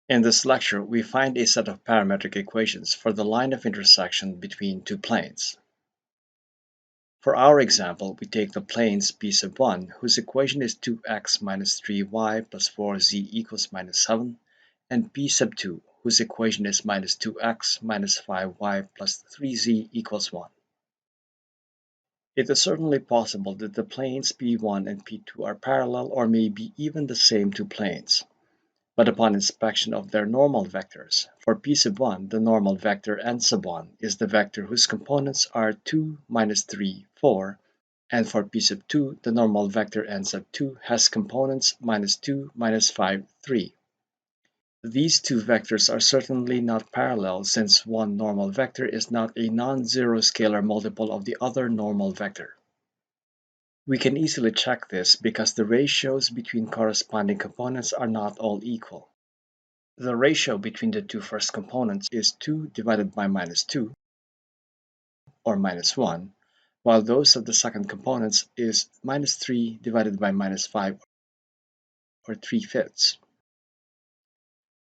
In this lecture, we find a set of parametric equations for the line of intersection between two planes. For our example, we take the planes P sub 1, whose equation is 2x minus 3y plus 4z equals minus 7, and P sub 2, whose equation is minus 2x minus 5y plus 3z equals 1. It is certainly possible that the planes P1 and P2 are parallel or maybe even the same two planes. But upon inspection of their normal vectors, for P sub 1, the normal vector n sub 1 is the vector whose components are 2, minus 3, 4, and for P sub 2, the normal vector n sub 2 has components minus 2, minus 5, 3. These two vectors are certainly not parallel since one normal vector is not a non-zero scalar multiple of the other normal vector. We can easily check this because the ratios between corresponding components are not all equal. The ratio between the two first components is 2 divided by minus 2, or minus 1, while those of the second components is minus 3 divided by minus 5, or 3/5.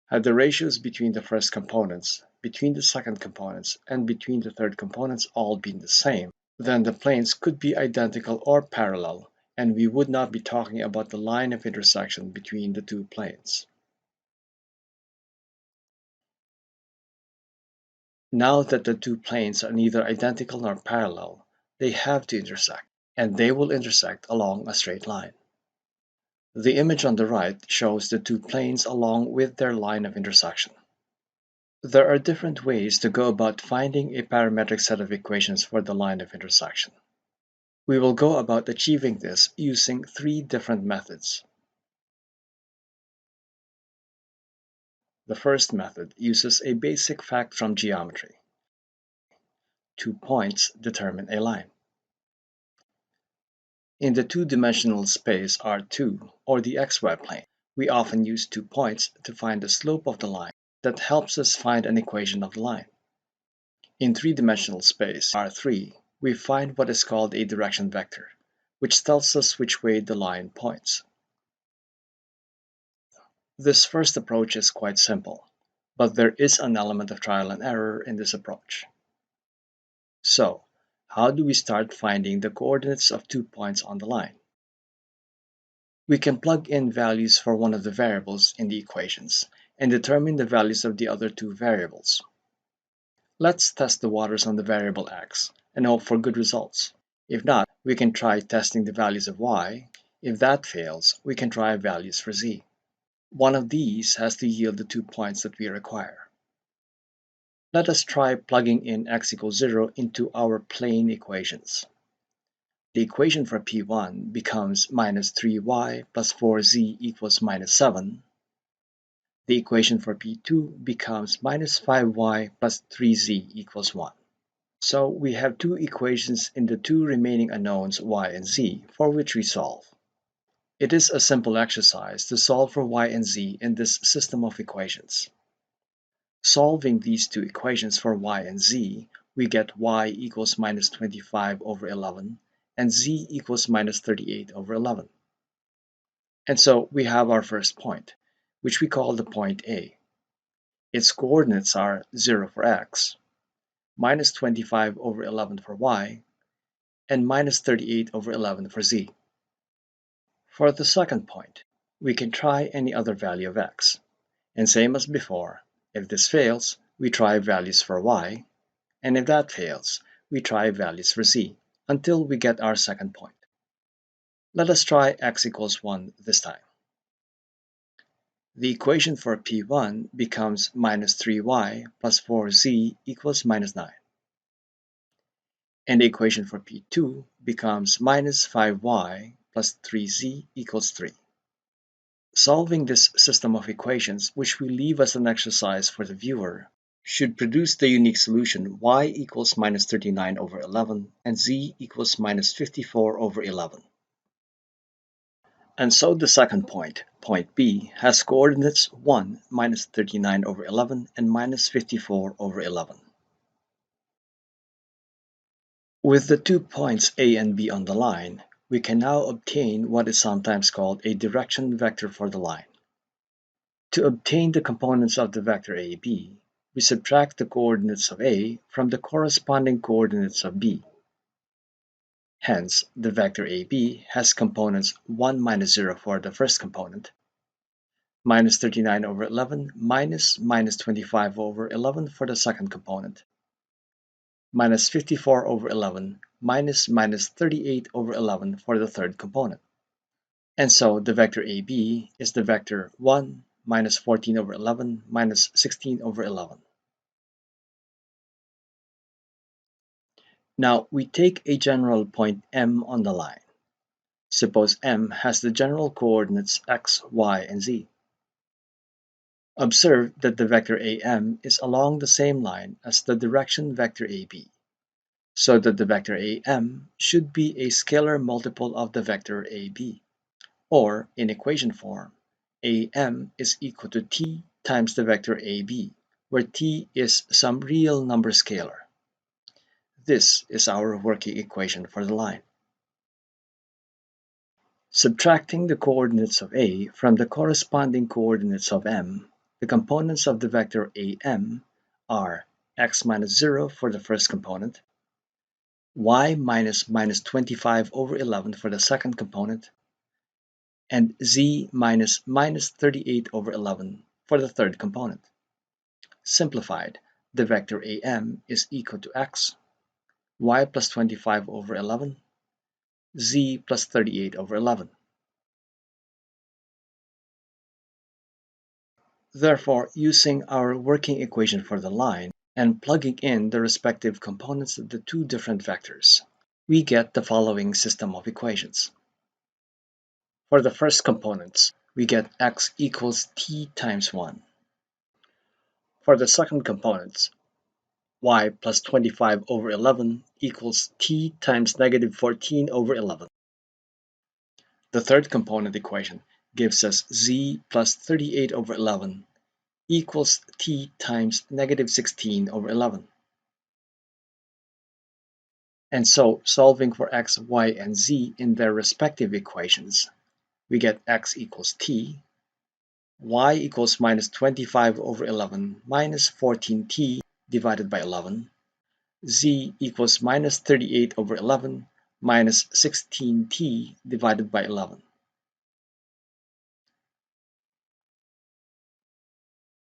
Had the ratios between the first components, between the second components, and between the third components all been the same, then the planes could be identical or parallel, and we would not be talking about the line of intersection between the two planes. Now that the two planes are neither identical nor parallel, they have to intersect, and they will intersect along a straight line. The image on the right shows the two planes along with their line of intersection. There are different ways to go about finding a parametric set of equations for the line of intersection. We will go about achieving this using three different methods. The first method uses a basic fact from geometry. 2 points determine a line. In the two-dimensional space R2, or the xy plane, we often use 2 points to find the slope of the line that helps us find an equation of the line. In three-dimensional space R3, we find what is called a direction vector, which tells us which way the line points. This first approach is quite simple, but there is an element of trial and error in this approach. So, how do we start finding the coordinates of 2 points on the line? We can plug in values for one of the variables in the equations and determine the values of the other two variables. Let's test the waters on the variable x and hope for good results. If not, we can try testing the values of y. If that fails, we can try values for z. One of these has to yield the 2 points that we require. Let us try plugging in x equals 0 into our plane equations. The equation for P1 becomes minus 3y plus 4z equals minus 7. The equation for P2 becomes minus 5y plus 3z equals 1. So we have two equations in the two remaining unknowns y and z for which we solve. It is a simple exercise to solve for y and z in this system of equations. Solving these two equations for y and z, we get y equals minus 25 over 11 and z equals minus 38 over 11. And so we have our first point, which we call the point A. Its coordinates are 0 for x, minus 25 over 11 for y, and minus 38 over 11 for z. For the second point, we can try any other value of x. And same as before, if this fails, we try values for y, and if that fails, we try values for z, until we get our second point. Let us try x equals 1 this time. The equation for P1 becomes minus 3y plus 4z equals minus 9. And the equation for P2 becomes minus 5y plus 3z equals 3. Solving this system of equations, which we leave as an exercise for the viewer, should produce the unique solution y equals minus 39 over 11 and z equals minus 54 over 11. And so the second point, point B, has coordinates 1, minus 39 over 11 and minus 54 over 11. With the 2 points A and B on the line, we can now obtain what is sometimes called a direction vector for the line. To obtain the components of the vector AB, we subtract the coordinates of A from the corresponding coordinates of B. Hence, the vector AB has components 1 minus 0 for the first component, minus 39 over 11 minus 25 over 11 for the second component, minus 54 over 11 minus 38 over 11 for the third component. And so the vector AB is the vector 1 minus 14 over 11 minus 16 over 11. Now we take a general point M on the line. Suppose M has the general coordinates x, y, and z. Observe that the vector AM is along the same line as the direction vector AB, so that the vector AM should be a scalar multiple of the vector AB. Or, in equation form, AM is equal to t times the vector AB, where t is some real number scalar. This is our working equation for the line. Subtracting the coordinates of A from the corresponding coordinates of M, the components of the vector AM are x minus 0 for the first component, y minus 25 over 11 for the second component, and z minus 38 over 11 for the third component. Simplified, the vector AM is equal to x, y plus 25 over 11, z plus 38 over 11. Therefore, using our working equation for the line and plugging in the respective components of the two different vectors, we get the following system of equations. For the first components, we get x equals t times 1. For the second components, y plus 25 over 11 equals t times negative 14 over 11. The third component equation gives us z plus 38 over 11 equals t times negative 16 over 11. And so, solving for x, y, and z in their respective equations, we get x equals t, y equals minus 25 over 11 minus 14t divided by 11, z equals minus 38 over 11 minus 16t divided by 11.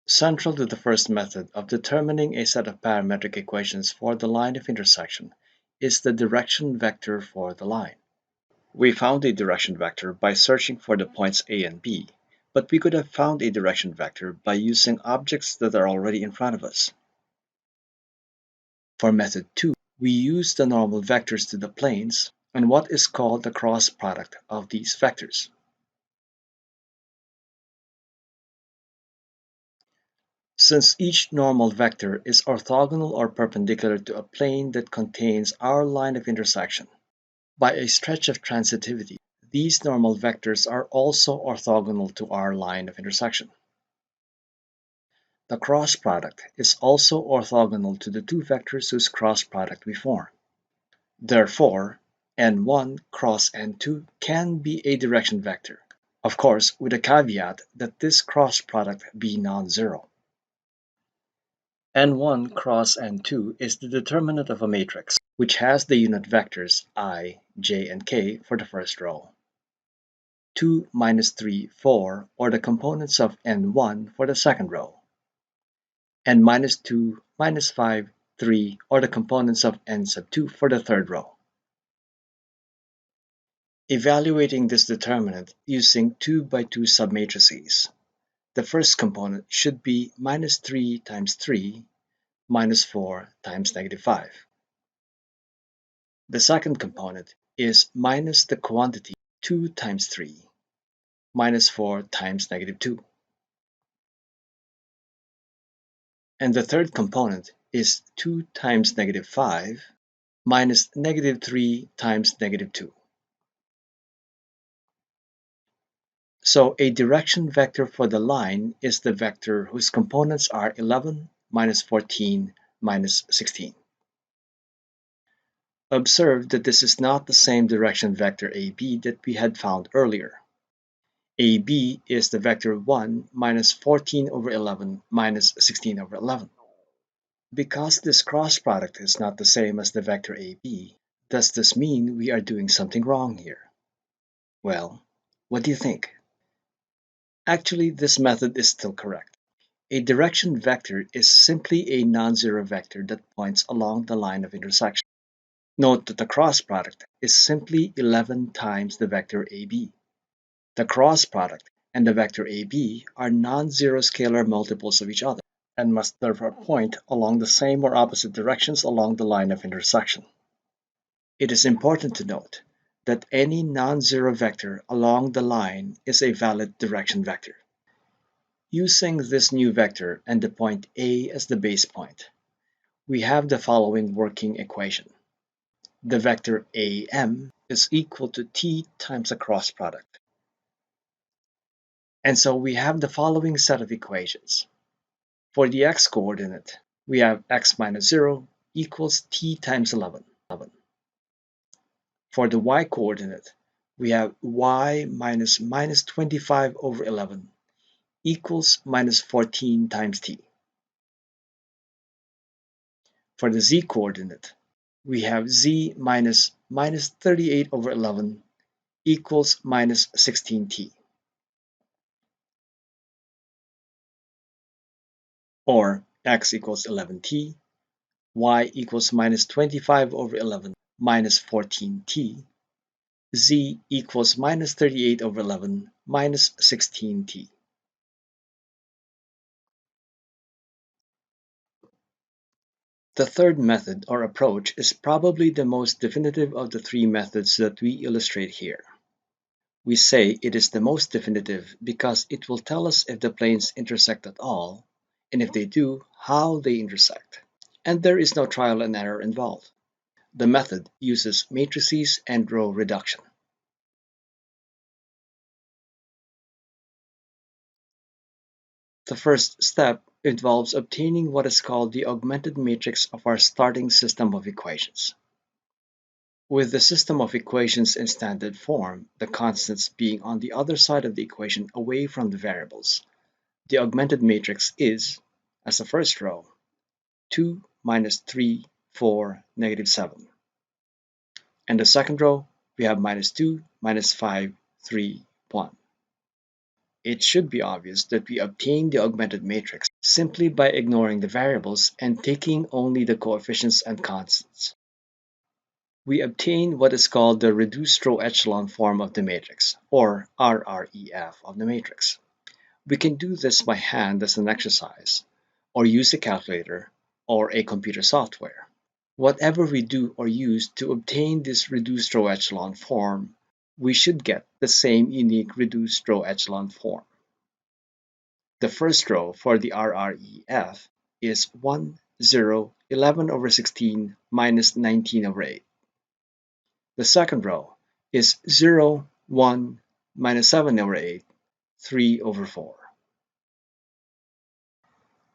Central to the first method of determining a set of parametric equations for the line of intersection is the direction vector for the line. We found a direction vector by searching for the points A and B, but we could have found a direction vector by using objects that are already in front of us. For method 2, we use the normal vectors to the planes and what is called the cross product of these vectors. Since each normal vector is orthogonal or perpendicular to a plane that contains our line of intersection, by a stretch of transitivity, these normal vectors are also orthogonal to our line of intersection. The cross product is also orthogonal to the two vectors whose cross product we form. Therefore, n1 cross n2 can be a direction vector, of course with a caveat that this cross product be non-zero. n1 cross n2 is the determinant of a matrix, which has the unit vectors I, j, and k for the first row, 2, minus 3, 4, or the components of n1 for the second row, and minus 2, minus 5, 3, or the components of n sub 2 for the third row. Evaluating this determinant using 2 by 2 submatrices, the first component should be minus 3 times 3, minus 4 times negative 5. The second component is minus the quantity 2 times 3, minus 4 times negative 2. And the third component is 2 times negative 5, minus negative 3 times negative 2. So a direction vector for the line is the vector whose components are 11, minus 14, minus 16. Observe that this is not the same direction vector AB that we had found earlier. AB is the vector 1 minus 14 over 11 minus 16 over 11. Because this cross product is not the same as the vector AB, does this mean we are doing something wrong here? Well, what do you think? Actually, this method is still correct. A direction vector is simply a non-zero vector that points along the line of intersection. Note that the cross product is simply 11 times the vector AB. The cross product and the vector AB are non-zero scalar multiples of each other and must therefore point along the same or opposite directions along the line of intersection. It is important to note that any non-zero vector along the line is a valid direction vector. Using this new vector and the point A as the base point, we have the following working equation. The vector AM is equal to t times the cross product. And so we have the following set of equations. For the x-coordinate, we have x minus 0 equals t times 11. For the y-coordinate, we have y minus 25 over 11 equals minus 14 times t. For the z-coordinate, we have z minus 38 over 11 equals minus 16t. Or x equals 11t, y equals minus 25 over 11 minus 14t, z equals minus 38 over 11 minus 16t. The third method or approach is probably the most definitive of the three methods that we illustrate here. We say it is the most definitive because it will tell us if the planes intersect at all, and if they do, how they intersect. And there is no trial and error involved. The method uses matrices and row reduction. The first step involves obtaining what is called the augmented matrix of our starting system of equations. With the system of equations in standard form, the constants being on the other side of the equation away from the variables, the augmented matrix is, as the first row, 2 minus 3, 4, negative 7. And the second row, we have minus 2, minus 5, 3, 1. It should be obvious that we obtain the augmented matrix simply by ignoring the variables and taking only the coefficients and constants. We obtain what is called the reduced row echelon form of the matrix, or RREF of the matrix. We can do this by hand as an exercise, or use a calculator, or a computer software. Whatever we do or use to obtain this reduced row echelon form, we should get the same unique reduced row echelon form. The first row for the RREF is 1, 0, 11 over 16 minus 19 over 8. The second row is 0, 1, minus 7 over 8, 3 over 4.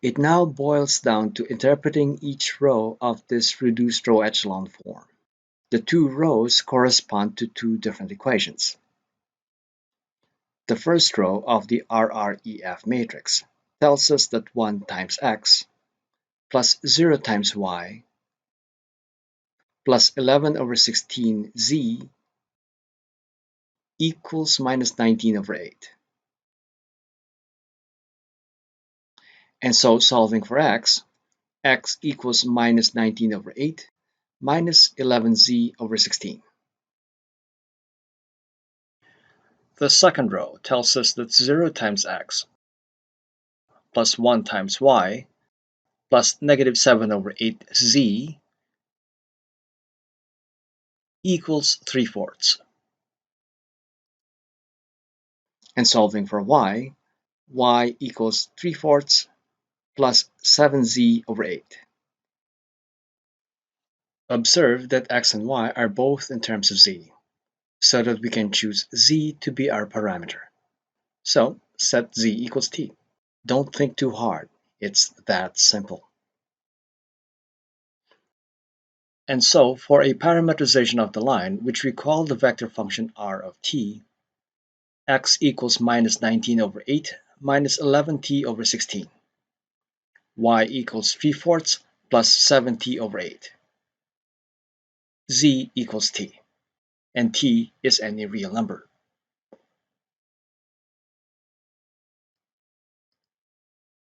It now boils down to interpreting each row of this reduced row echelon form. The two rows correspond to two different equations. The first row of the RREF matrix tells us that 1 times x plus 0 times y plus 11 over 16 z equals minus 19 over 8. And so solving for x equals minus 19 over 8 minus 11z over 16. The second row tells us that 0 times x plus 1 times y plus negative 7 over 8z equals 3/4. And solving for y equals 3/4 plus 7z over 8. Observe that x and y are both in terms of z, so that we can choose z to be our parameter. So set z equals t. Don't think too hard, it's that simple. And so for a parametrization of the line, which we call the vector function r of t, x equals minus 19 over 8 minus 11t over 16. Y equals 3/4 plus 7t over 8. Z equals t, and t is any real number.